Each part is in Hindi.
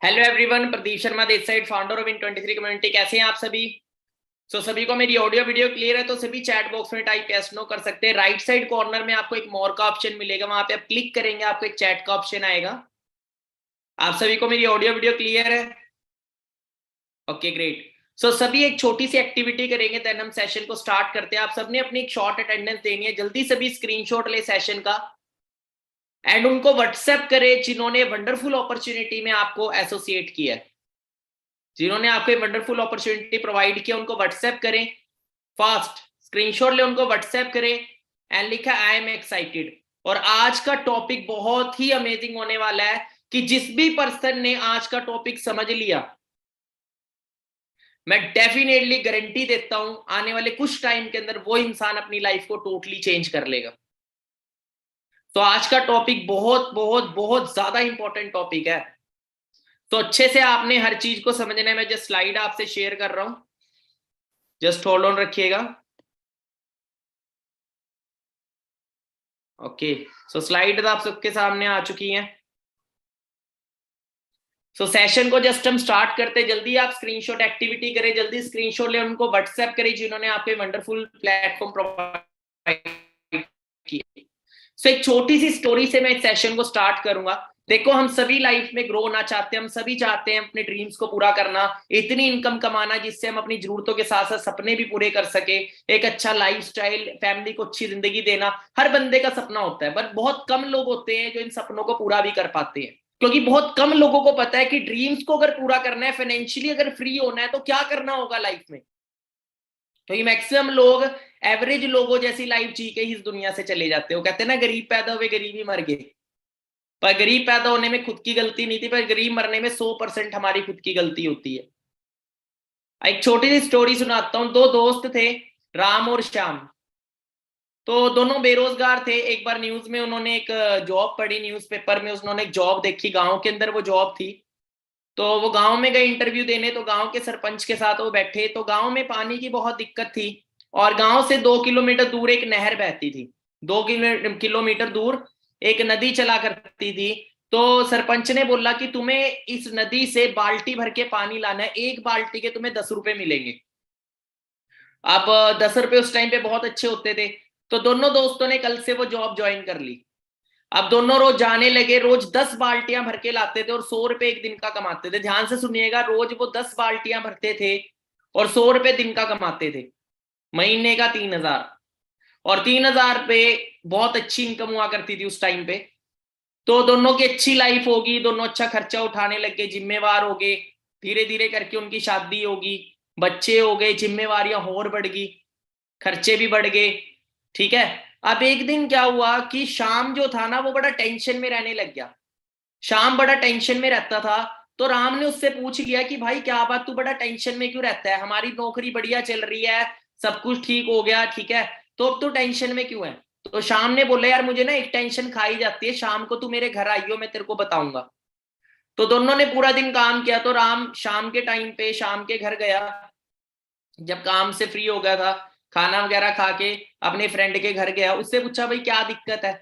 Hello everyone, Pradeep Sharma this side, founder of इन23 कम्युनिटी। कैसे हैं आप सभी? सभी को मेरी ऑडियो वीडियो क्लियर है? तो सभी चैट बॉक्स में टाइप यस नो कर सकते हैं। राइट साइड कॉर्नर में आपको एक मोर का ऑप्शन मिलेगा, वहां पे आप क्लिक करेंगे, आपको एक चैट का ऑप्शन आएगा। आप सभी को मेरी ऑडियो वीडियो क्लियर है? Okay, great. सभी एक छोटी सी एक्टिविटी करेंगे, देन हम सेशन को स्टार्ट करते हैं। आप सबने अपनी एक शॉर्ट अटेंडेंस देनी है। जल्दी सभी स्क्रीनशॉट ले सेशन का एंड उनको व्हाट्सएप करें जिन्होंने वंडरफुल अपॉर्चुनिटी में आपको एसोसिएट किया है, जिन्होंने आपको वंडरफुल अपॉर्चुनिटी प्रोवाइड किया। उनको व्हाट्सएप करें, फास्ट स्क्रीनशॉट ले, उनको व्हाट्सएप करें एंड लिखा आई एम एक्साइटेड। और आज का टॉपिक बहुत ही अमेजिंग होने वाला है कि जिस भी पर्सन ने आज का टॉपिक समझ लिया, मैं डेफिनेटली गारंटी देता हूं आने वाले कुछ टाइम के अंदर वो इंसान अपनी लाइफ को टोटली चेंज कर लेगा। तो आज का टॉपिक बहुत बहुत बहुत ज्यादा इंपॉर्टेंट टॉपिक है। तो अच्छे से आपने हर चीज को समझना है। मैं जस्ट स्लाइड आपसे शेयर कर रहा हूं, जस्ट होल्ड ऑन रखिएगा। ओके, स्लाइड आप सबके सामने आ चुकी हैं। सेशन को जस्ट हम स्टार्ट करते हैं। जल्दी आप स्क्रीनशॉट एक्टिविटी करें, जल्दी स्क्रीनशॉट ले, उनको व्हाट्सएप करें जिन्होंने आपके वंडरफुल प्लेटफॉर्म प्रोवाइड किए। एक छोटी सी स्टोरी से मैं इस सेशन को स्टार्ट करूंगा। देखो, हम सभी लाइफ में ग्रो होना चाहते हैं, हम सभी चाहते हैं अपने ड्रीम्स को पूरा करना, इतनी इनकम कमाना जिससे हम अपनी जरूरतों के साथ साथ सपने भी पूरे कर सके, एक अच्छा लाइफस्टाइल, फैमिली को अच्छी जिंदगी देना हर बंदे का सपना होता है। बट बहुत कम लोग होते हैं जो इन सपनों को पूरा भी कर पाते हैं, क्योंकि बहुत कम लोगों को पता है कि ड्रीम्स को अगर पूरा करना है, फाइनेंशियली अगर फ्री होना है, तो क्या करना होगा लाइफ में। तो ये मैक्सिमम लोग एवरेज लोगों जैसी लाइफ जी के ही इस दुनिया से चले जाते हो। कहते हैं ना, गरीब पैदा हुए गरीब ही मर गए। पर गरीब पैदा होने में खुद की गलती नहीं थी, पर गरीब मरने में 100% हमारी खुद की गलती होती है। एक छोटी सी स्टोरी सुनाता हूं। दो दोस्त थे, राम और श्याम। तो दोनों बेरोजगार थे। एक बार न्यूज में उन्होंने एक जॉब पढ़ी, न्यूज़पेपर में उन्होंने एक जॉब देखी, गांव के अंदर वो जॉब थी। तो वो गांव में गए इंटरव्यू देने। तो गांव के सरपंच के साथ वो बैठे। तो गांव में पानी की बहुत दिक्कत थी और गांव से 2 किलोमीटर दूर एक नहर बहती थी। 2 किलोमीटर दूर एक नदी चला करती थी। तो सरपंच ने बोला कि तुम्हें इस नदी से बाल्टी भर के पानी लाना है, एक बाल्टी के तुम्हें 10 रुपए मिलेंगे। अब 10 रुपए उस टाइम पे बहुत अच्छे होते थे। तो दोनों दोस्तों ने कल से वो जॉब ज्वाइन कर ली। अब दोनों रोज जाने लगे, रोज 10 बाल्टियां भर के लाते थे और 100 रुपए एक दिन का कमाते थे। ध्यान से सुनिएगा, रोज वो 10 बाल्टियां भरते थे और 100 रुपए दिन का कमाते थे, महीने का 3,000। और 3,000 रुपए बहुत अच्छी इनकम हुआ करती थी उस टाइम पे। तो दोनों की अच्छी लाइफ होगी, दोनों अच्छा खर्चा उठाने लग गए, जिम्मेवार हो गए। धीरे धीरे करके उनकी शादी होगी, बच्चे हो गए, जिम्मेवारियां और बढ़ गई, खर्चे भी बढ़ गए। ठीक है। अब एक दिन क्या हुआ कि शाम जो था ना, वो बड़ा टेंशन में रहने लग गया। शाम बड़ा टेंशन में रहता था। तो राम ने उससे पूछ लिया कि भाई क्या बात, तू बड़ा टेंशन में क्यों रहता है? हमारी नौकरी बढ़िया चल रही है, सब कुछ ठीक हो गया, ठीक है, तो अब तू टेंशन में क्यों है? तो शाम ने बोला, यार मुझे ना एक टेंशन खाई जाती है, शाम को तू मेरे घर आइयो, मैं तेरे को बताऊंगा। तो दोनों ने पूरा दिन काम किया। तो राम शाम के टाइम पे शाम के घर गया। जब काम से फ्री हो गया था, खाना वगैरह खा के अपने फ्रेंड के घर गया, उससे पूछा भाई क्या दिक्कत है?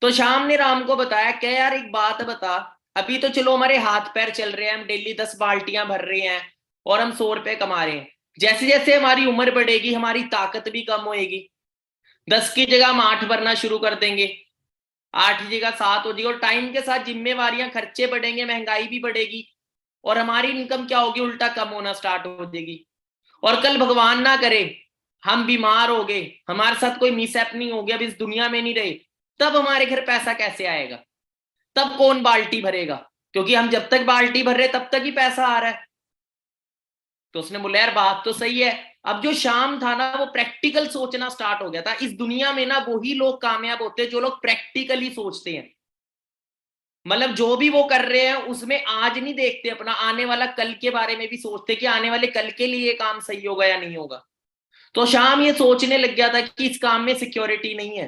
तो शाम ने राम को बताया, क्या यार एक बात बता, अभी तो चलो हमारे हाथ पैर चल रहे हैं, हम डेली 10 बाल्टियां भर रहे हैं और हम 100 रुपए कमा रहे हैं। जैसे जैसे हमारी उम्र बढ़ेगी, हमारी ताकत भी कम होएगी। 10 की जगह हम 8 भरना शुरू कर देंगे, 8 की जगह 7 हो जाएगी। और टाइम के साथ जिम्मेवारियां, खर्चे बढ़ेंगे, महंगाई भी बढ़ेगी और हमारी इनकम क्या होगी, उल्टा कम होना स्टार्ट हो जाएगी। और कल भगवान ना करे हम बीमार हो गए, हमारे साथ कोई मिसहैपनिंग हो गया, अब इस दुनिया में नहीं रहे, तब हमारे घर पैसा कैसे आएगा? तब कौन बाल्टी भरेगा? क्योंकि हम जब तक बाल्टी भर रहे तब तक ही पैसा आ रहा है। तो उसने बोला, यार बात तो सही है। अब जो शाम था ना, वो प्रैक्टिकल सोचना स्टार्ट हो गया था। इस दुनिया में ना वही लोग कामयाब होते हैं जो लोग प्रैक्टिकली सोचते हैं। मतलब जो भी वो कर रहे हैं उसमें आज नहीं देखते अपना, आने वाला कल के बारे में भी सोचते कि आने वाले कल के लिए काम सही होगा या नहीं होगा। तो शाम ये सोचने लग गया था कि इस काम में सिक्योरिटी नहीं है।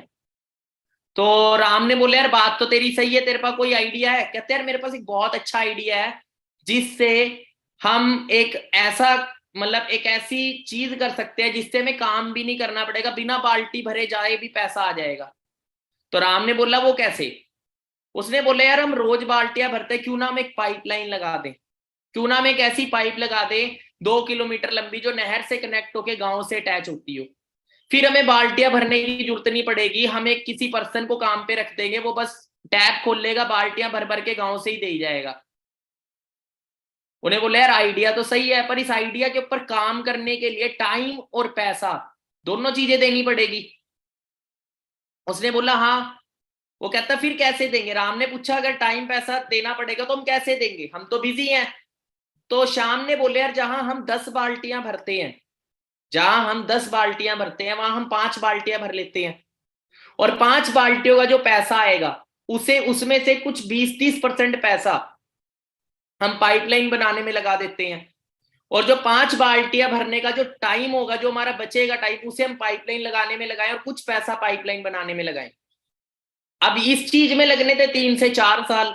तो राम ने बोला, यार बात तो तेरी सही है, तेरे पास कोई आइडिया है? कहते यार मेरे पास एक बहुत अच्छा आइडिया है, जिससे हम एक ऐसा, मतलब एक ऐसी चीज कर सकते हैं जिससे हमें काम भी नहीं करना पड़ेगा, बिना बाल्टी भरे जाए भी पैसा आ जाएगा। तो राम ने बोला, वो कैसे? उसने बोला यार हम रोज बाल्टियां भरते, क्यों ना हम एक पाइपलाइन लगा दें, क्यों ना हम एक ऐसी पाइप लगा दें 2 किलोमीटर लंबी जो नहर से कनेक्ट होके गांव से अटैच होती हो। फिर हमें बाल्टियां भरने की जरूरत नहीं पड़ेगी, हम एक किसी पर्सन को काम पे रख देंगे, वो बस टैप खोल लेगा, बाल्टियां भर भर के गांव से ही दे जाएगा। उन्हें बोला यार आइडिया तो सही है, पर इस आइडिया के ऊपर काम करने के लिए टाइम और पैसा दोनों चीजें देनी पड़ेगी। उसने बोला हाँ। वो कहता फिर कैसे देंगे? राम ने पूछा अगर टाइम पैसा देना पड़ेगा तो हम कैसे देंगे, हम तो बिजी हैं। तो श्याम ने बोले यार जहां हम 10 बाल्टियां भरते हैं, जहां हम 10 बाल्टियां भरते हैं वहां हम 5 बाल्टियां भर लेते हैं, और 5 बाल्टियों का जो पैसा आएगा उसे उसमें से कुछ 20-30% पैसा हम पाइपलाइन बनाने में लगा देते हैं, और जो 5 बाल्टियां भरने का जो टाइम होगा, जो हमारा बचेगा टाइम, उसे हम पाइपलाइन लगाने में लगाएं और कुछ पैसा पाइपलाइन बनाने में लगाएं। अब इस चीज में लगने थे 3 से 4 साल,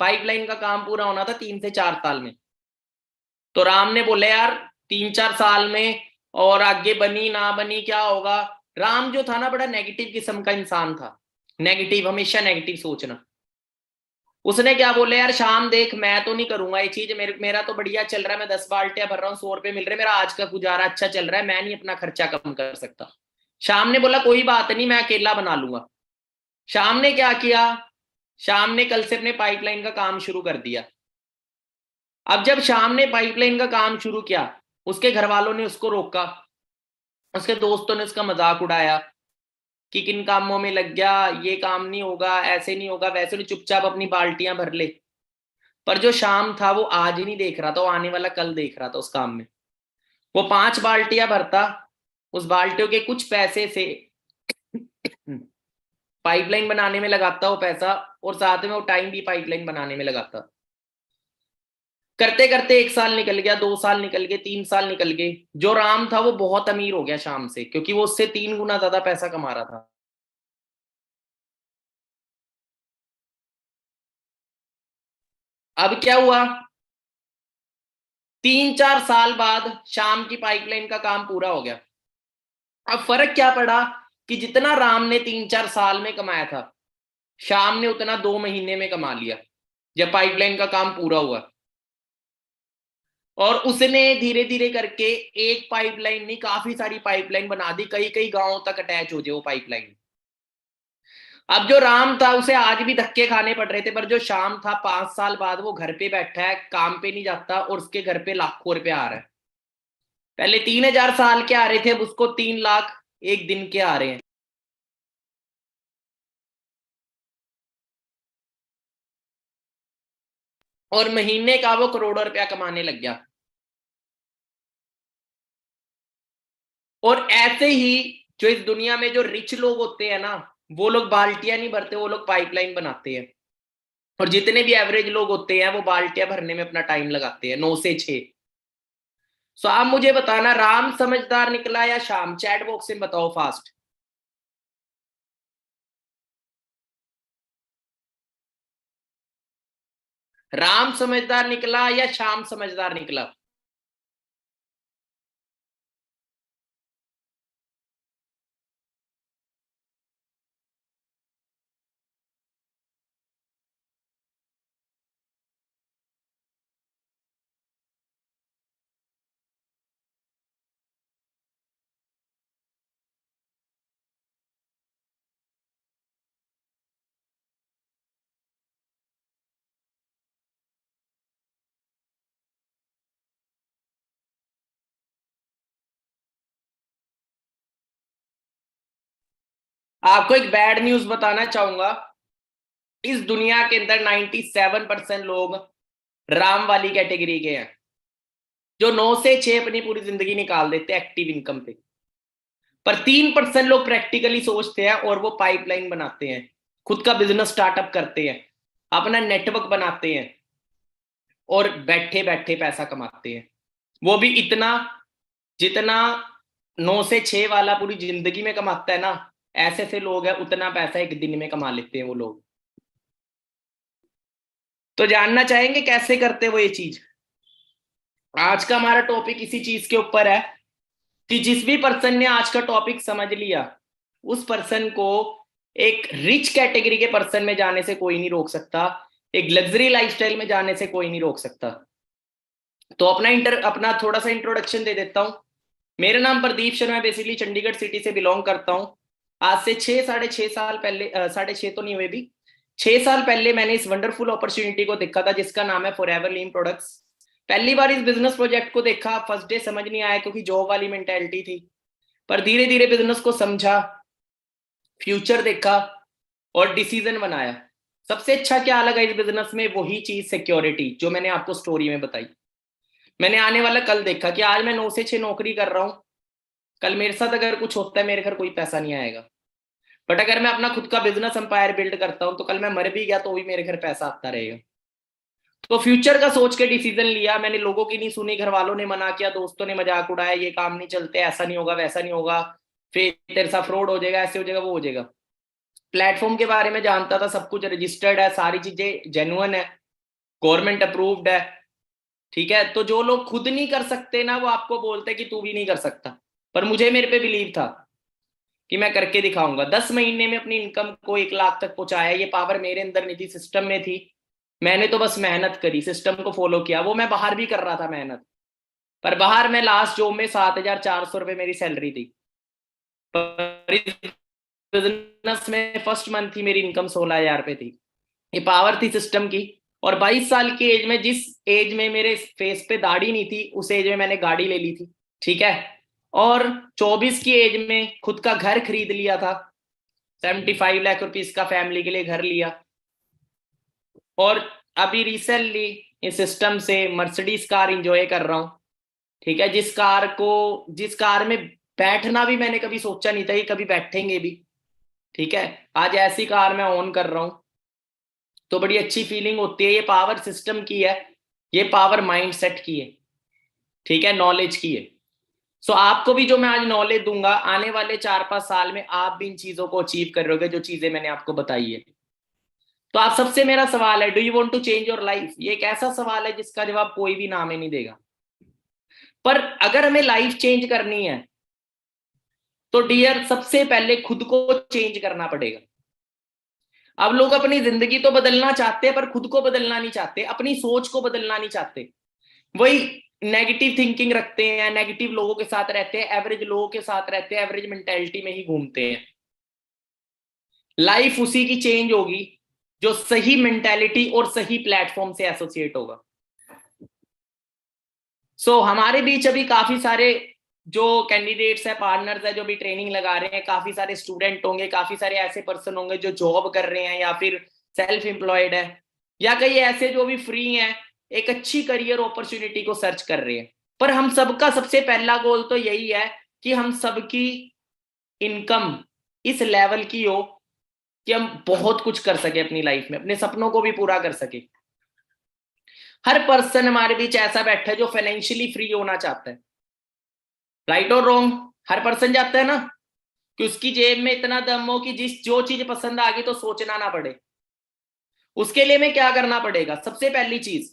पाइपलाइन का काम पूरा होना था 3 से 4 साल में। तो राम ने बोले यार 3-4 साल में और आगे बनी ना बनी क्या होगा। राम जो था ना बड़ा नेगेटिव किस्म का इंसान था, नेगेटिव, हमेशा नेगेटिव सोचना। उसने क्या बोले यार शाम देख मैं तो नहीं करूंगा ये चीज, मेरा तो बढ़िया चल रहा है, मैं 10 बाल्टियां भर रहा हूँ, 100 रुपए मिल रहे, मेरा आज का गुजारा अच्छा चल रहा है, मैं नहीं अपना खर्चा कम कर सकता। शाम ने बोला कोई बात नहीं, मैं अकेला बना लूंगा। शाम ने क्या किया, शाम ने कल से अपने पाइपलाइन का काम शुरू कर दिया। अब जब शाम ने पाइपलाइन का काम शुरू किया, उसके घर वालों ने उसको रोका, उसके दोस्तों ने उसका मजाक उड़ाया कि किन कामों में लग गया, ये काम नहीं होगा, ऐसे नहीं होगा, वैसे नहीं, चुपचाप अपनी बाल्टियां भर ले। पर जो शाम था वो आज ही नहीं देख रहा था, वो आने वाला कल देख रहा था उस काम में। वो 5 बाल्टियां भरता, उस बाल्टियों के कुछ पैसे से पाइपलाइन बनाने में लगाता वो पैसा, और साथ में वो टाइम भी पाइपलाइन बनाने में लगाता। करते करते 1 साल निकल गया, 2 साल निकल गए, 3 साल निकल गए। जो राम था वो बहुत अमीर हो गया शाम से, क्योंकि वो उससे 3 गुना ज्यादा पैसा कमा रहा था। अब क्या हुआ, 3-4 साल बाद शाम की पाइपलाइन का काम पूरा हो गया। अब फर्क क्या पड़ा कि जितना राम ने 3-4 साल में कमाया था, शाम ने उतना 2 महीने में कमा लिया जब पाइपलाइन का काम पूरा हुआ। और उसने धीरे धीरे करके एक पाइपलाइन नहीं, काफी सारी पाइपलाइन बना दी, कई कई गांवों तक अटैच हो जाए वो पाइपलाइन। अब जो राम था उसे आज भी धक्के खाने पड़ रहे थे, पर जो शाम था 5 साल बाद वो घर पे बैठा है, काम पे नहीं जाता, और उसके घर पे लाखों रुपए आ रहा है। पहले 3,000 साल के आ रहे थे, अब उसको 3 लाख एक दिन के आ रहे हैं। और महीने का वो करोड़ों रुपया कमाने लग गया। और ऐसे ही जो इस दुनिया में जो रिच लोग होते हैं ना, वो लोग बाल्टियां नहीं भरते, वो लोग पाइपलाइन बनाते हैं। और जितने भी एवरेज लोग होते हैं वो बाल्टियां भरने में अपना टाइम लगाते हैं 9 से 6। सो आप मुझे बताना राम समझदार निकला या शाम, चैट बॉक्स में बताओ फास्ट। राम समझदार निकला या शाम समझदार निकला? आपको एक बैड न्यूज बताना चाहूंगा, इस दुनिया के अंदर 97% लोग राम वाली कैटेगरी के हैं, जो 9 से 6 अपनी पूरी जिंदगी निकाल देते हैं एक्टिव इनकम पे। पर 3% लोग प्रैक्टिकली सोचते हैं और वो पाइपलाइन बनाते हैं, खुद का बिजनेस स्टार्टअप करते हैं, अपना नेटवर्क बनाते हैं, और बैठे बैठे पैसा कमाते हैं। वो भी इतना जितना 9 से 6 वाला पूरी जिंदगी में कमाता है ना, ऐसे ऐसे लोग हैं उतना पैसा एक दिन में कमा लेते हैं वो लोग। तो जानना चाहेंगे कैसे करते हैं वो ये चीज? आज का हमारा टॉपिक इसी चीज के ऊपर है कि जिस भी पर्सन ने आज का टॉपिक समझ लिया, उस पर्सन को एक रिच कैटेगरी के पर्सन में जाने से कोई नहीं रोक सकता, एक लग्जरी लाइफस्टाइल में जाने से कोई नहीं रोक सकता। तो अपना थोड़ा सा इंट्रोडक्शन दे देता हूं। मेरा नाम प्रदीप शर्मा है, बेसिकली चंडीगढ़ सिटी से बिलोंग करता हूं। आज से 6 साढ़े 6 साल पहले, 6.5 तो नहीं हुए भी, 6 साल पहले मैंने इस वंडरफुल अपॉर्चुनिटी को देखा था जिसका नाम है फॉरएवर लीन प्रोडक्ट्स। पहली बार इस बिजनेस प्रोजेक्ट को देखा, फर्स्ट डे समझ नहीं आया क्योंकि जॉब वाली मेंटेलिटी थी, पर धीरे धीरे बिजनेस को समझा, फ्यूचर देखा और डिसीजन बनाया। सबसे अच्छा क्या लगा इस बिजनेस में, वही चीज सिक्योरिटी जो मैंने आपको स्टोरी में बताई। मैंने आने वाला कल देखा कि आज मैं 9 से 6 नौकरी कर रहा हूं, कल मेरे साथ अगर कुछ होता है मेरे घर कोई पैसा नहीं आएगा। बट अगर मैं अपना खुद का बिजनेस एम्पायर बिल्ड करता हूं तो कल मैं मर भी गया तो भी मेरे घर पैसा आता रहेगा। तो फ्यूचर का सोच के डिसीजन लिया मैंने, लोगों की नहीं सुनी, घर वालों ने मना किया, दोस्तों ने मजाक उड़ाया, ये काम नहीं चलते, ऐसा नहीं होगा, वैसा नहीं होगा, फिर तेरे साथ फ्रॉड हो जाएगा, ऐसे हो जाएगा, वो हो जाएगा। प्लेटफॉर्म के बारे में जानता था, सब कुछ रजिस्टर्ड है, सारी चीजें जेन्युइन है, गवर्नमेंट अप्रूव्ड है, ठीक है। तो जो लोग खुद नहीं कर सकते ना, वो आपको बोलते हैं कि तू भी नहीं कर सकता, पर मुझे मेरे पे बिलीव था कि मैं करके दिखाऊंगा। 10 महीने में अपनी इनकम को 1 लाख तक पहुंचाया। ये पावर मेरे अंदर नहीं थी, सिस्टम में थी। मैंने तो बस मेहनत करी, सिस्टम को फॉलो किया। वो मैं बाहर भी कर रहा था मेहनत, पर बाहर मैं लास्ट जॉब में 7,400 रुपये मेरी सैलरी थी, पर इस बिजनेस में फर्स्ट मंथ ही मेरी इनकम 16,000 रुपये थी। ये पावर थी सिस्टम की। और 22 साल की एज में, जिस एज में मेरे फेस पे दाढ़ी नहीं थी, उस एज में मैंने गाड़ी ले ली थी, ठीक है। और 24 की एज में खुद का घर खरीद लिया था, 75 लाख रुपीस का फैमिली के लिए घर लिया। और अभी रिसेंटली इस सिस्टम से मर्सिडीज कार इंजॉय कर रहा हूं, ठीक है। जिस कार में बैठना भी मैंने कभी सोचा नहीं था कि कभी बैठेंगे भी, ठीक है। आज ऐसी कार मैं ओन कर रहा हूं, तो बड़ी अच्छी फीलिंग होती है। ये पावर सिस्टम की है, ये पावर माइंडसेट की है, ठीक है, नॉलेज की है। सो आपको भी जो मैं आज नॉलेज दूंगा, आने वाले 4-5 साल में आप भी इन चीजों को अचीव करोगे जो चीजें मैंने आपको बताई है। तो आप सबसे मेरा सवाल है, do you want to change your life? ये एक ऐसा सवाल है जिसका जवाब कोई भी नाम ही नहीं देगा। पर अगर हमें लाइफ चेंज करनी है तो डियर, सबसे पहले खुद को चेंज करना पड़ेगा। अब लोग अपनी जिंदगी तो बदलना चाहते हैं पर खुद को बदलना नहीं चाहते, अपनी सोच को बदलना नहीं चाहते। वही नेगेटिव थिंकिंग रखते हैं, नेगेटिव लोगों के साथ रहते हैं, एवरेज लोगों के साथ रहते हैं, एवरेज मेंटेलिटी में ही घूमते हैं। लाइफ उसी की चेंज होगी जो सही मेंटेलिटी और सही प्लेटफॉर्म से एसोसिएट होगा। सो हमारे बीच अभी काफी सारे जो कैंडिडेट्स है, पार्टनर्स है, जो भी ट्रेनिंग लगा रहे हैं, काफी सारे स्टूडेंट होंगे, काफी सारे ऐसे पर्सन होंगे जो जॉब कर रहे हैं या फिर सेल्फ एम्प्लॉयड है, या कई ऐसे जो भी फ्री हैं, एक अच्छी करियर अपॉर्चुनिटी को सर्च कर रहे हैं। पर हम सबका सबसे पहला गोल तो यही है कि हम सबकी इनकम इस लेवल की हो कि हम बहुत कुछ कर सके अपनी लाइफ में, अपने सपनों को भी पूरा कर सके। हर पर्सन हमारे बीच ऐसा बैठा है जो फाइनेंशियली फ्री होना चाहता है, राइट और रॉन्ग? हर पर्सन चाहता है ना कि उसकी जेब में इतना दम हो कि जो चीज पसंद आ गई तो सोचना ना पड़े। उसके लिए हमें क्या करना पड़ेगा? सबसे पहली चीज,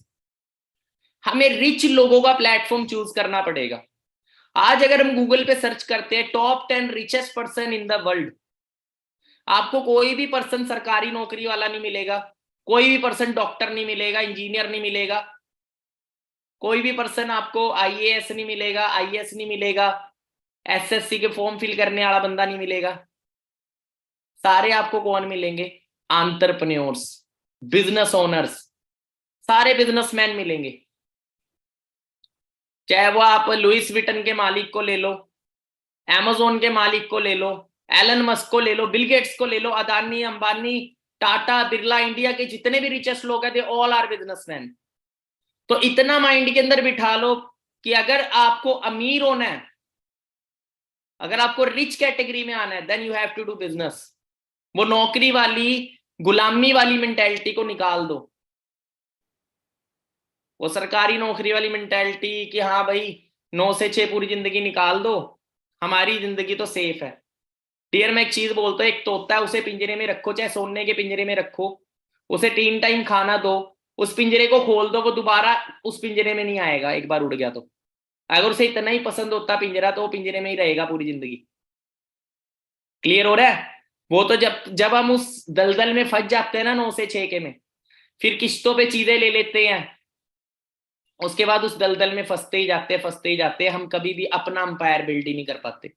हमें रिच लोगों का प्लेटफॉर्म चूज करना पड़ेगा। आज अगर हम गूगल पे सर्च करते हैं top 10 richest person in the world, आपको कोई भी पर्सन सरकारी नौकरी वाला नहीं मिलेगा, कोई भी पर्सन डॉक्टर नहीं मिलेगा, इंजीनियर नहीं मिलेगा, कोई भी पर्सन आपको आईएएस नहीं मिलेगा, आईएएस नहीं मिलेगा, एसएससी के फॉर्म फिल करने वाला बंदा नहीं मिलेगा। सारे आपको कौन मिलेंगे? एंटरप्रेन्योर्स, बिजनेस ओनर्स, सारे बिजनेसमैन मिलेंगे। चाहे वो आप लुइस विटन के मालिक को ले लो, अमेज़न के मालिक को ले लो, एलन मस्क को ले लो, बिल गेट्स को ले लो, अदानी, अंबानी, टाटा, बिरला, इंडिया के जितने भी रिचेस्ट लोग हैं, दे ऑल आर बिजनेसमैन। तो इतना माइंड के अंदर बिठा लो कि अगर आपको अमीर होना है, अगर आपको रिच कैटेगरी में आना है, then you have to do business. वो नौकरी वाली, गुलामी वाली मेंटेलिटी को निकाल दो, वो सरकारी नौकरी वाली मेंटेलिटी कि हाँ भाई 9 से 6 पूरी जिंदगी निकाल दो, हमारी जिंदगी तो सेफ है। डियर, मैं एक चीज बोलता हूँ, एक तोता है, उसे पिंजरे में रखो, चाहे सोने के पिंजरे में रखो, उसे 3 टाइम खाना दो, उस पिंजरे को खोल दो, वो दोबारा उस पिंजरे में नहीं आएगा एक बार उड़ गया तो। अगर उसे इतना ही पसंद होता पिंजरा तो वो पिंजरे में ही रहेगा पूरी जिंदगी। क्लियर हो रहा है? वो तो जब जब हम उस दलदल में फंस जाते हैं ना 9 से 6 के में, फिर किश्तों पे चीजें ले लेते हैं, उसके बाद उस दलदल में फंसते ही जाते हैं, हम कभी भी अपना अंपायर बिल्ड ही नहीं कर पाते।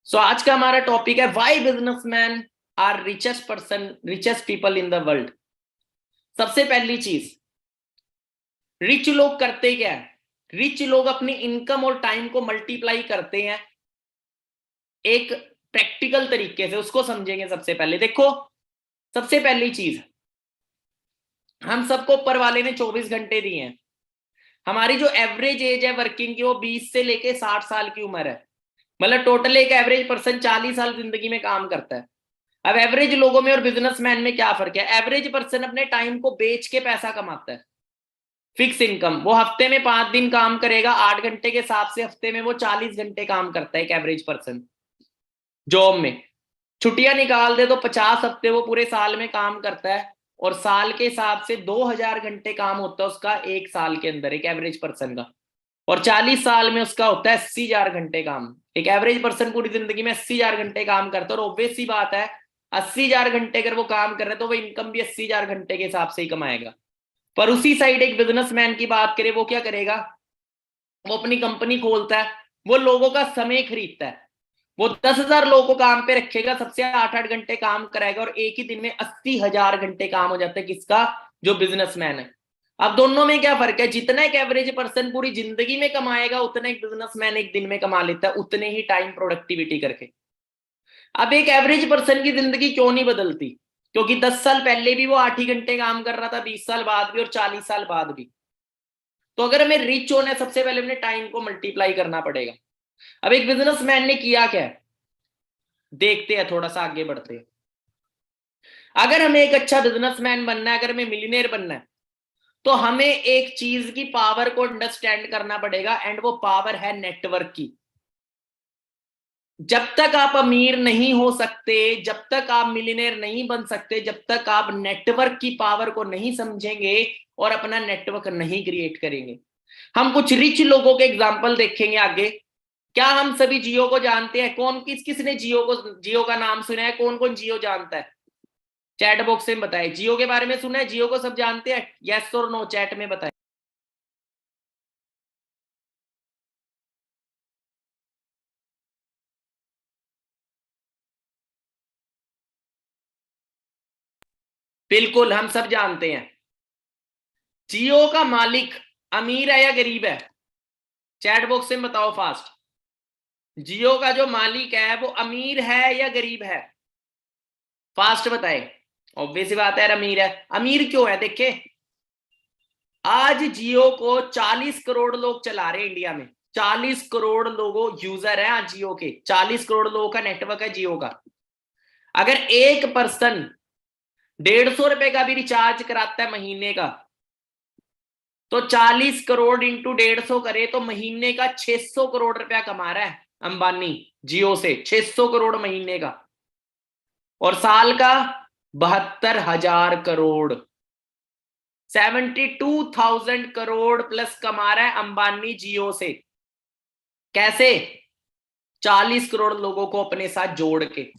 सो आज का हमारा टॉपिक है why businessmen are richest people in the world. सबसे पहली चीज, रिच लोग करते क्या है? रिच लोग अपनी इनकम और टाइम को मल्टीप्लाई करते हैं एक प्रैक्टिकल तरीके से, उसको समझेंगे। सबसे पहले देखो, सबसे पहली चीज, हम सबको ऊपर वाले ने 24 घंटे दिए हैं। हमारी जो एवरेज एज है वर्किंग की वो 20 से लेके 60 साल की उम्र है। मतलब टोटल एक एवरेज पर्सन 40 साल जिंदगी में काम करता है। अब एवरेज लोगों में और बिजनेसमैन में क्या फर्क है? एवरेज पर्सन अपने टाइम को बेच के पैसा कमाता है, फिक्स इनकम। वो हफ्ते में 5 दिन काम करेगा 8 घंटे के हिसाब से, हफ्ते में वो 40 घंटे काम करता है एक एवरेज पर्सन जॉब में। छुट्टियां निकाल दे तो 50 हफ्ते वो पूरे साल में काम करता है, और साल के हिसाब से 2000 घंटे काम होता है उसका एक साल के अंदर, एक एवरेज पर्सन का। और 40 साल में उसका होता है 80,000 घंटे काम। एक एवरेज पर्सन पूरी जिंदगी में 80,000 घंटे काम करता है, और ऑब्वियस सी बात है 80,000 घंटे अगर वो काम कर रहे हैं तो वो इनकम भी 80,000 घंटे के हिसाब से ही कमाएगा। पर उसी साइड एक बिजनेसमैन की बात करें, वो क्या करेगा? वो अपनी कंपनी खोलता है, वो लोगों का समय खरीदता है, वो 10,000 लोगों को काम पे रखेगा, सबसे 8-8 घंटे काम कराएगा, और एक ही दिन में 80,000 घंटे काम हो जाता है। किसका? जो बिजनेसमैन है। अब दोनों में क्या फर्क है? जितना एक एवरेज पर्सन पूरी जिंदगी में कमाएगा उतना एक बिजनेसमैन एक दिन में कमा लेता है, उतने ही टाइम प्रोडक्टिविटी करके। अब एक एवरेज पर्सन की जिंदगी क्यों नहीं बदलती? क्योंकि 10 साल पहले भी वो 8 ही घंटे काम कर रहा था, 20 साल बाद भी और 40 साल बाद भी। तो अगर हमें रिच होना है, सबसे पहले हमने टाइम को मल्टीप्लाई करना पड़ेगा। अब एक बिजनेसमैन ने किया क्या है, देखते हैं, थोड़ा सा आगे बढ़ते हैं। अगर हमें एक अच्छा बिजनेसमैन बनना है, अगर हमें मिलियनेयर बनना है, तो हमें एक चीज की पावर को अंडरस्टैंड करना पड़ेगा, एंड वो पावर है नेटवर्क की। जब तक आप अमीर नहीं हो सकते, जब तक आप मिलियनेयर नहीं बन सकते, जब तक आप नेटवर्क की पावर को नहीं समझेंगे और अपना नेटवर्क नहीं क्रिएट करेंगे। हम कुछ रिच लोगों के एग्जांपल देखेंगे आगे। क्या हम सभी जियो को जानते हैं? कौन किसने जियो का नाम सुना है? कौन कौन जियो जानता है? चैट बॉक्स में बताए। जियो के बारे में सुना है? जियो को सब जानते हैं? यस और नो चैट में बताए। बिल्कुल, हम सब जानते हैं। जियो का मालिक अमीर है या गरीब है? चैट बॉक्स में बताओ फास्ट। जियो का जो मालिक है वो अमीर है या गरीब है? फास्ट बताए। ऑब्वियस बात है, अमीर है। अमीर क्यों है? देखे, आज जियो को 40 करोड़ लोग चला रहे हैं इंडिया में। 40 करोड़ लोगों यूजर है आज जियो के। 40 करोड़ लोगों का नेटवर्क है जियो का। अगर एक पर्सन 150 रुपए का भी रिचार्ज कराता है महीने का, तो 40 करोड़ इंटू 150 करे तो महीने का 600 करोड़ रुपया कमा रहा है अंबानी जियो से। 600 करोड़ महीने का, और साल का 72,000 करोड़। 72,000 करोड़ प्लस कमा रहा है अंबानी जियो से। कैसे? 40 करोड़ लोगों को अपने साथ जोड़ के,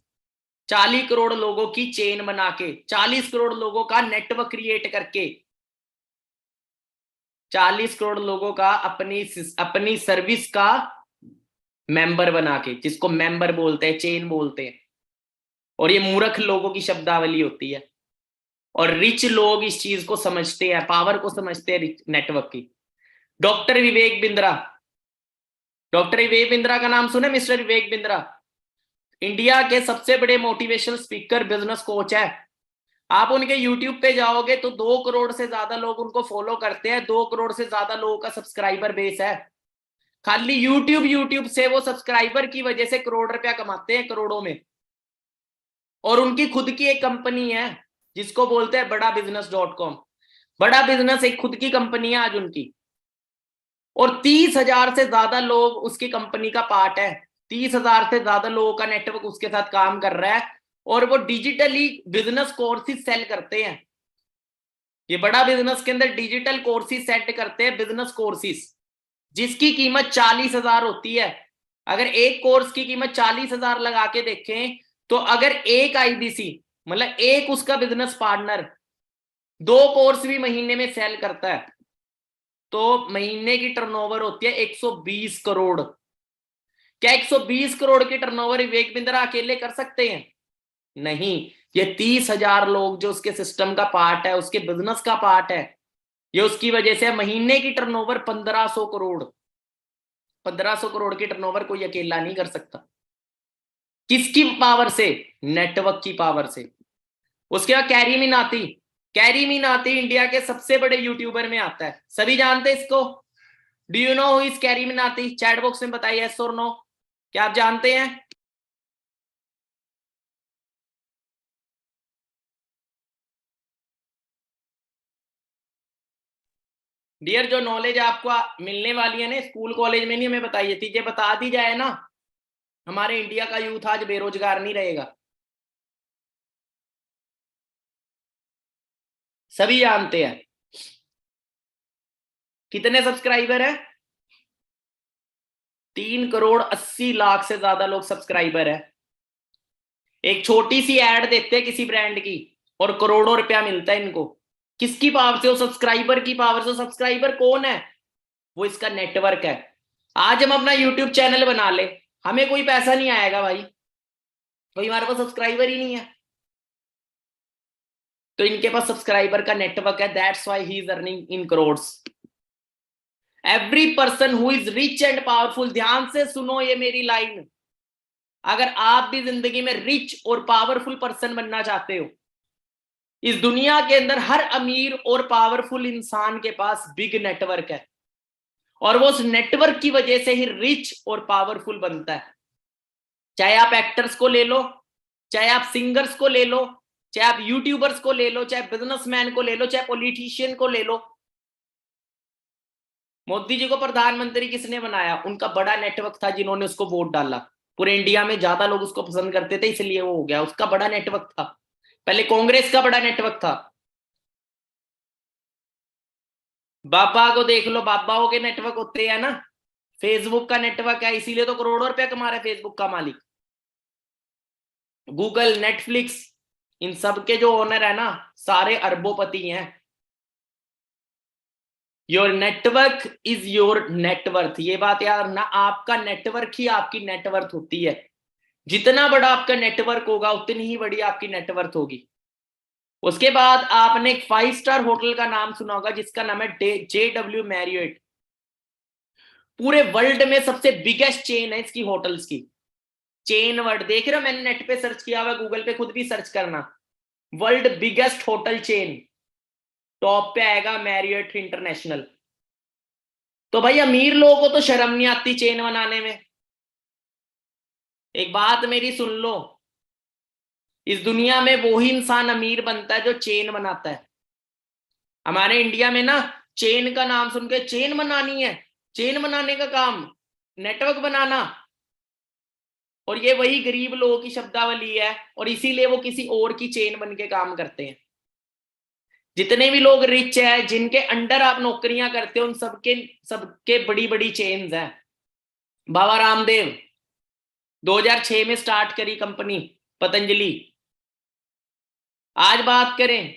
40 करोड़ लोगों की चेन बना के, 40 करोड़ लोगों का नेटवर्क क्रिएट करके, 40 करोड़ लोगों का अपनी सर्विस का मेंबर बना के, जिसको मेंबर बोलते हैं, चेन बोलते हैं। और ये मूर्ख लोगों की शब्दावली होती है, और रिच लोग इस चीज को समझते हैं, पावर को समझते हैं नेटवर्क की। डॉक्टर विवेक बिंद्रा, डॉक्टर विवेक बिंद्रा का नाम सुने? मिस्टर विवेक बिंद्रा इंडिया के सबसे बड़े मोटिवेशनल स्पीकर, बिजनेस कोच है। आप उनके यूट्यूब पे जाओगे तो 2 करोड़ से ज्यादा लोग उनको फॉलो करते हैं। 2 करोड़ से ज्यादा लोगों का सब्सक्राइबर बेस है। खाली यूट्यूब से वो सब्सक्राइबर की वजह से करोड़ रुपया कमाते हैं, करोड़ों में। और उनकी खुद की एक कंपनी है जिसको बोलते हैं बड़ा बिजनेस.com। बड़ा बिजनेस एक खुद की कंपनी है आज उनकी, और 30,000 से ज्यादा लोग उसकी कंपनी का पार्ट है। 30,000 से ज्यादा लोगों का नेटवर्क उसके साथ काम कर रहा है, और वो डिजिटली बिजनेस कोर्सेज सेल करते हैं। ये बड़ा बिजनेस के अंदर डिजिटल कोर्सेज सेट करते हैं, बिजनेस कोर्सेज, जिसकी कीमत 40,000 होती है। अगर एक कोर्स की कीमत 40,000 लगा के देखें तो अगर एक आईबीसी मतलब एक उसका बिजनेस पार्टनर 2 कोर्स भी महीने में सेल करता है तो महीने की टर्नओवर होती है 120 करोड़। क्या 120 करोड़ की टर्नओवर विवेक बिंद्रा अकेले कर सकते हैं? नहीं, ये 30,000 लोग जो उसके सिस्टम का पार्ट है, उसके बिजनेस का पार्ट है, ये उसकी वजह से महीने की टर्नओवर 1500 करोड़। 1500 करोड़ की टर्नओवर कोई अकेला नहीं कर सकता। किसकी पावर से? नेटवर्क की पावर से। उसके बाद carry Minati. Carry Minati India के सबसे बड़े यूट्यूबर में आता है, सभी जानते हैं इसको। Do you know who is carry Minati? Chat box में बताइए यस और नो, क्या आप जानते हैं? डियर, जो नॉलेज आपको मिलने वाली है ना स्कूल कॉलेज में नहीं, हमें बताइए, चीजें बता दी जाए ना, हमारे इंडिया का यूथ आज बेरोजगार नहीं रहेगा। सभी जानते हैं। कितने सब्सक्राइबर है? 3,80,00,000 से ज्यादा लोग सब्सक्राइबर है। एक छोटी सी एड देते हैं किसी ब्रांड की और करोड़ों रुपया मिलता है इनको। किसकी पावर से? वो सब्सक्राइबर की पावर से। सब्सक्राइबर कौन है? वो इसका नेटवर्क है। आज हम अपना यूट्यूब चैनल बना ले, हमें कोई पैसा नहीं आएगा भाई, कोई हमारे पास सब्सक्राइबर ही नहीं है। तो इनके पास सब्सक्राइबर का नेटवर्क है, that's why he is earning in crores. Every person who is rich and powerful, ध्यान से सुनो ये मेरी लाइन, अगर आप भी जिंदगी में रिच और पावरफुल पर्सन बनना चाहते हो, इस दुनिया के अंदर हर अमीर और पावरफुल इंसान के पास बिग नेटवर्क है और वो उस नेटवर्क की वजह से ही रिच और पावरफुल बनता है। चाहे आप एक्टर्स को ले लो, चाहे आप सिंगर्स को ले लो, चाहे आप यूट्यूबर्स को ले लो, चाहे बिजनेसमैन को ले लो, चाहे पॉलिटिशियन को ले लो। मोदी जी को प्रधानमंत्री किसने बनाया? उनका बड़ा नेटवर्क था, जिन्होंने उसको वोट डाला। पूरे इंडिया में ज्यादा लोग उसको पसंद करते थे, इसलिए वो हो गया। उसका बड़ा नेटवर्क था। पहले कांग्रेस का बड़ा नेटवर्क था। बाबा को देख लो, बाबाओं के नेटवर्क होते हैं ना। फेसबुक का नेटवर्क है, इसीलिए तो करोड़ों रुपया कमा रहा है फेसबुक का मालिक। गूगल, नेटफ्लिक्स, इन सब के जो ओनर है ना, सारे अरबोपति हैं। Your network is your net worth, ये बात यार ना, आपका नेटवर्क ही आपकी नेटवर्थ होती है। जितना बड़ा आपका नेटवर्क होगा उतनी ही बड़ी आपकी नेटवर्थ होगी। उसके बाद आपने एक 5 स्टार होटल का नाम सुना होगा जिसका नाम है JW मैरियट। पूरे वर्ल्ड में सबसे बिगेस्ट चेन है इसकी होटल्स की। चेन वर्ड देख रहे हो, मैंने नेट पे सर्च किया हुआ, गूगल पे खुद भी सर्च करना, world biggest hotel chain, top पे आएगा मैरियट इंटरनेशनल। तो भाई अमीर लोगों को तो शर्म नहीं आती चेन बनाने में। एक बात मेरी सुन लो, इस दुनिया में वो ही इंसान अमीर बनता है जो चेन बनाता है। हमारे इंडिया में ना, चेन का नाम सुन के चेन बनानी है, चेन बनाने का काम नेटवर्क बनाना, और ये वही गरीब लोगों की शब्दावली है और इसीलिए वो किसी और की चेन बन के काम करते हैं। जितने भी लोग रिच है, जिनके अंडर आप नौकरियां करते हो, उन सबके सबके बड़ी बड़ी चेन्स हैं। बाबा रामदेव 2006 में स्टार्ट करी कंपनी पतंजलि। आज बात करें,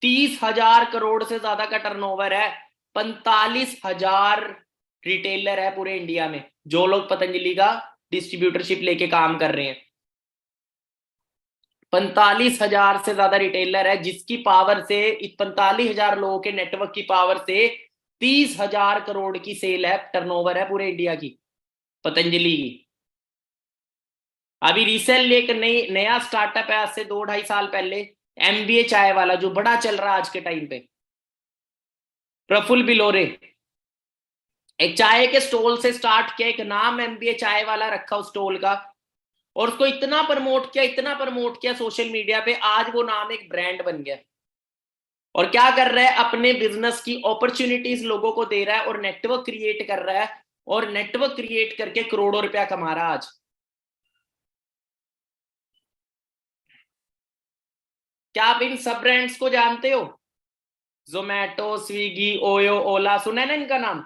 30,000 करोड़ से ज्यादा का टर्नओवर है। 45,000 रिटेलर है पूरे इंडिया में जो लोग पतंजलि का डिस्ट्रीब्यूटरशिप लेके काम कर रहे हैं। 45,000 से ज्यादा रिटेलर है, जिसकी पावर से, 45,000 लोगों के नेटवर्क की पावर से 30,000 करोड़ की सेल है, टर्नओवर है पूरे इंडिया की, पतंजलि की। अभी रिसेल एक नया स्टार्टअप है, आज से 2-2.5 साल पहले, MBA चाय वाला, जो बड़ा चल रहा है आज के टाइम पे, प्रफुल्ल बिलोरे। एक चाय के स्टॉल से स्टार्ट किया, एक नाम MBA चाय वाला रखा उस स्टॉल का, और उसको इतना प्रमोट किया, इतना प्रमोट किया सोशल मीडिया पे, आज वो नाम एक ब्रांड बन गया। और क्या कर रहा है? अपने बिजनेस की अपॉर्चुनिटीज लोगों को दे रहा है और नेटवर्क क्रिएट कर रहा है, और नेटवर्क क्रिएट करके करोड़ों रुपया कमा रहा है आज। क्या आप इन सब ब्रांड्स को जानते हो? जोमैटो, स्विगी, ओयो, ओला, सुना है ना इनका नाम?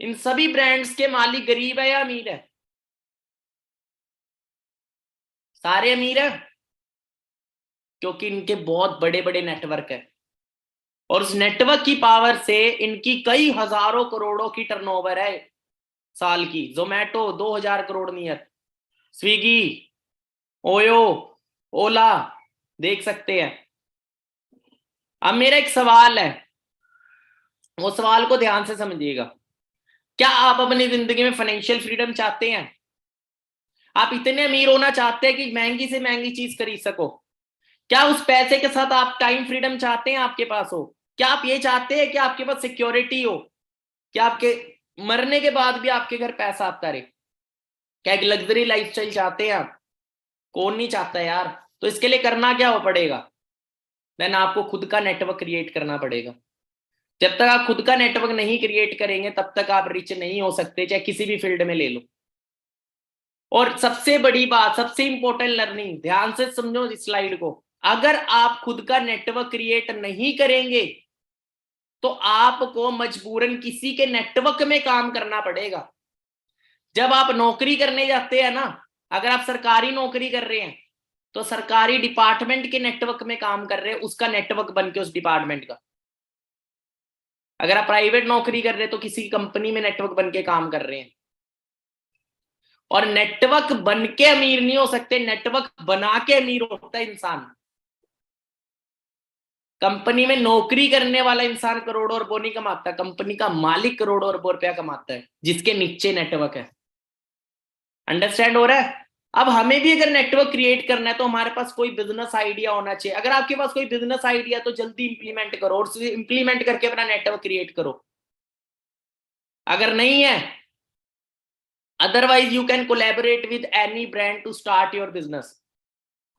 इन सभी ब्रांड्स के मालिक गरीब है या अमीर है? सारे अमीर है क्योंकि इनके बहुत बड़े बड़े नेटवर्क है, और उस नेटवर्क की पावर से इनकी कई हजारों करोड़ों की टर्नओवर है साल की। जोमेटो 2000 करोड़ नियत, स्विगी, ओयो, ओला, देख सकते हैं। अब मेरा एक सवाल है, वो सवाल को ध्यान से समझिएगा। क्या आप अपनी जिंदगी में फाइनेंशियल फ्रीडम चाहते हैं? आप इतने अमीर होना चाहते हैं कि महंगी से महंगी चीज खरीद सको? क्या उस पैसे के साथ आप टाइम फ्रीडम चाहते हैं आपके पास हो? क्या आप ये चाहते हैं कि आपके पास सिक्योरिटी हो, कि आपके मरने के बाद भी आपके घर पैसा आता रहे? क्या एक लग्जरी लाइफस्टाइल चाहते हैं आप? कौन नहीं चाहता यार। तो इसके लिए करना क्या हो पड़ेगा? देन आपको खुद का नेटवर्क क्रिएट करना पड़ेगा। जब तक आप खुद का नेटवर्क नहीं क्रिएट करेंगे तब तक आप रिच नहीं हो सकते, चाहे किसी भी फील्ड में ले लो। और सबसे बड़ी बात, सबसे इंपॉर्टेंट लर्निंग, ध्यान से समझो इस स्लाइड को। अगर आप खुद का नेटवर्क क्रिएट नहीं करेंगे तो आपको मजबूरन किसी के नेटवर्क में काम करना पड़ेगा। जब आप नौकरी करने जाते हैं ना, अगर आप सरकारी नौकरी कर रहे हैं तो सरकारी डिपार्टमेंट के नेटवर्क में काम कर रहे हैं, उसका नेटवर्क बन के उस डिपार्टमेंट का। अगर आप प्राइवेट नौकरी कर रहे हैं तो किसी कंपनी में नेटवर्क बन के काम कर रहे हैं। और नेटवर्क बन के अमीर नहीं हो सकते, नेटवर्क बना के अमीर होता है इंसान। कंपनी में नौकरी करने वाला इंसान करोड़ों अरबों नहीं कमाता, कंपनी का मालिक करोड़ों अरबों रुपया कमाता है जिसके नीचे नेटवर्क है। अंडरस्टैंड हो रहा है? अब हमें भी अगर नेटवर्क क्रिएट करना है तो हमारे पास कोई बिजनेस आइडिया होना चाहिए। अगर आपके पास कोई बिजनेस आइडिया तो जल्दी इंप्लीमेंट करो, और इंप्लीमेंट करके अपना नेटवर्क क्रिएट करो। अगर नहीं है, otherwise you can collaborate with any brand to start your business.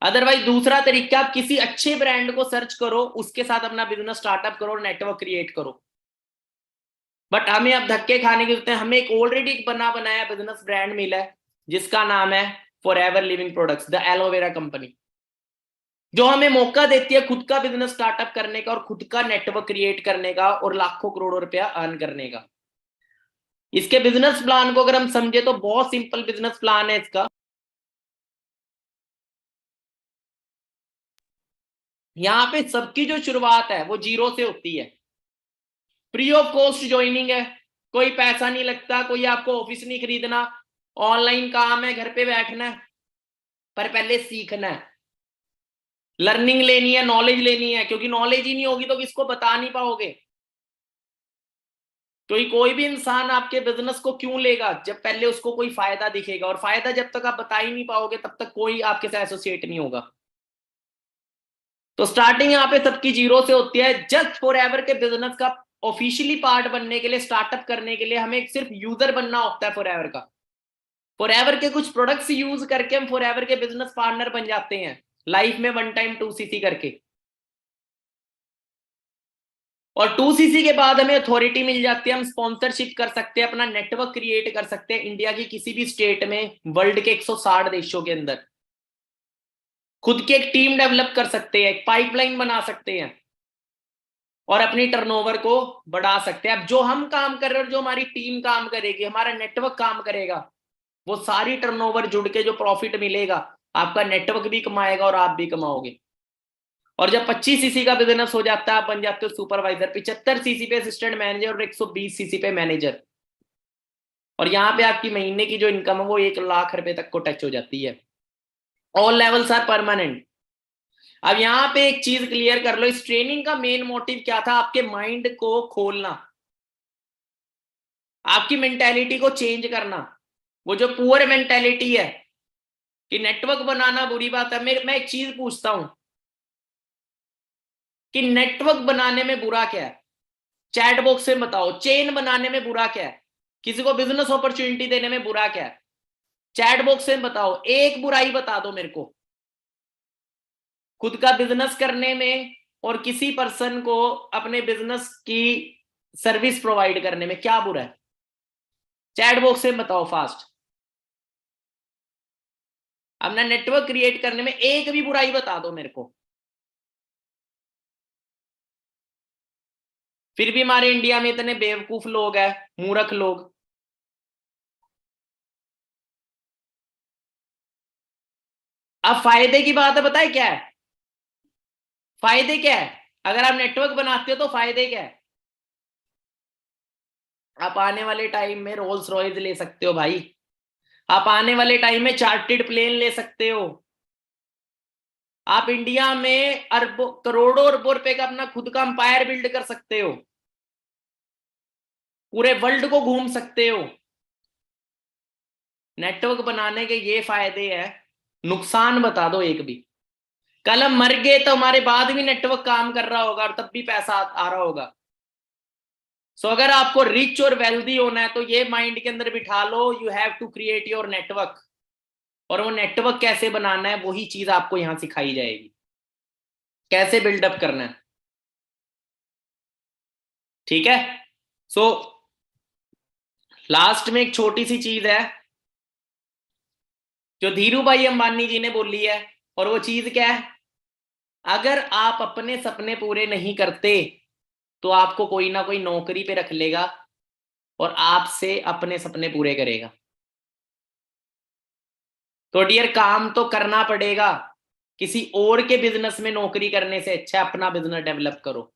Otherwise दूसरा तरीका, आप किसी अच्छे ब्रांड को सर्च करो, उसके साथ अपना बिजनेस स्टार्टअप करो और नेटवर्क क्रिएट करो। बट हमें अब धक्के खाने की जरूरत है। हमें एक ऑलरेडी एक बना बनाया बिजनेस ब्रांड मिला है जिसका नाम है forever living products, the aloe vera company, जो हमें मौका देती है खुद का बिजनेस स्टार्टअप करने का और खुद का नेटवर्क क्रिएट करने का और लाखों करोड़ों रुपया अर्न करने का। इसके बिजनेस प्लान को अगर हम समझे तो बहुत सिंपल बिजनेस प्लान है इसका। यहां पे सबकी जो शुरुआत है वो जीरो से होती है। फ्री ऑफ कॉस्ट ज्वाइनिंग है, कोई पैसा नहीं लगता, कोई आपको ऑफिस नहीं खरीदना, ऑनलाइन काम है, घर पे बैठना है। पर पहले सीखना है, लर्निंग लेनी है, नॉलेज लेनी है, क्योंकि नॉलेज ही नहीं होगी तो किसको बता नहीं पाओगे। क्योंकि कोई भी इंसान आपके बिजनेस को क्यों लेगा जब पहले उसको कोई फायदा दिखेगा, और फायदा जब तक आप बता ही नहीं पाओगे तब तक कोई आपके साथ एसोसिएट नहीं होगा। तो स्टार्टिंग यहाँ पे सबकी जीरो से होती है। जस्ट फॉरएवर के बिजनेस का ऑफिशियली पार्ट बनने के लिए, स्टार्टअप करने के लिए हमें सिर्फ यूजर बनना होता है फॉरएवर का। फॉरएवर के कुछ प्रोडक्ट्स यूज करके हम फॉरएवर के बिजनेस पार्टनर बन जाते हैं, लाइफ में 1 टाइम 2cc करके। और 2cc के बाद हमें अथॉरिटी मिल जाती है, हम स्पॉन्सरशिप कर सकते हैं, अपना नेटवर्क क्रिएट कर सकते हैं इंडिया की किसी भी स्टेट में, वर्ल्ड के 160 देशों के अंदर। खुद की एक टीम डेवलप कर सकते हैं, एक पाइपलाइन बना सकते हैं और अपनी टर्नओवर को बढ़ा सकते हैं। अब जो हम काम कर रहे हैं और जो हमारी टीम काम करेगी, हमारा नेटवर्क काम करेगा, वो सारी टर्नओवर जुड़ के जो प्रॉफिट मिलेगा, आपका नेटवर्क भी कमाएगा और आप भी कमाओगे। और जब 25cc का बिजनेस हो जाता है, आप बन जाते हो सुपरवाइजर, 75cc पे असिस्टेंट मैनेजर और 120cc पे मैनेजर। और यहाँ पे आपकी महीने की जो इनकम है वो 1 लाख रुपए तक को टच हो जाती है। All levels are permanent. अब यहाँ पे एक चीज क्लियर कर लो, इस ट्रेनिंग का मेन मोटिव क्या था? आपके माइंड को खोलना, आपकी मेंटेलिटी को चेंज करना। वो जो पुअर मेंटेलिटी है कि नेटवर्क बनाना बुरी बात है, मैं एक चीज पूछता हूं कि नेटवर्क बनाने में बुरा क्या है? चैट बॉक्स में बताओ। चेन बनाने में बुरा क्या है? किसी को बिजनेस अपॉर्चुनिटी देने में बुरा क्या है? चैट बॉक्स में बताओ, एक बुराई बता दो मेरे को। खुद का बिजनेस करने में और किसी पर्सन को अपने बिजनेस की सर्विस प्रोवाइड करने में क्या बुरा है? चैट बॉक्स में बताओ फास्ट। अपना नेटवर्क क्रिएट करने में एक भी बुराई बता दो मेरे को। फिर भी हमारे इंडिया में इतने बेवकूफ लोग हैं, मूर्ख लोग। अब फायदे की बात है, बताए क्या है फायदे, क्या है अगर आप नेटवर्क बनाते हो तो फायदे क्या है? आप आने वाले टाइम में रोल्स रॉयस ले सकते हो भाई, आप आने वाले टाइम में चार्टेड प्लेन ले सकते हो, आप इंडिया में अरबों करोड़ों अरबों रुपए का अपना खुद का अंपायर बिल्ड कर सकते हो, पूरे वर्ल्ड को घूम सकते हो। नेटवर्क बनाने के ये फायदे हैं, नुकसान बता दो एक भी। कल हम मर गए तो हमारे बाद भी नेटवर्क काम कर रहा होगा और तब भी पैसा आ रहा होगा। सो अगर आपको रिच और वेल्दी होना है तो ये माइंड के अंदर बिठा लो, you have to create your network. और वो नेटवर्क कैसे बनाना है वही चीज आपको यहां सिखाई जाएगी, कैसे बिल्डअप करना है। ठीक है। सो लास्ट में एक छोटी सी चीज है जो धीरू भाई अंबानी जी ने बोली है, और वो चीज क्या है? अगर आप अपने सपने पूरे नहीं करते तो आपको कोई ना कोई नौकरी पे रख लेगा और आपसे अपने सपने पूरे करेगा। तो डियर, काम तो करना पड़ेगा, किसी और के बिजनेस में नौकरी करने से अच्छा अपना बिजनेस डेवलप करो।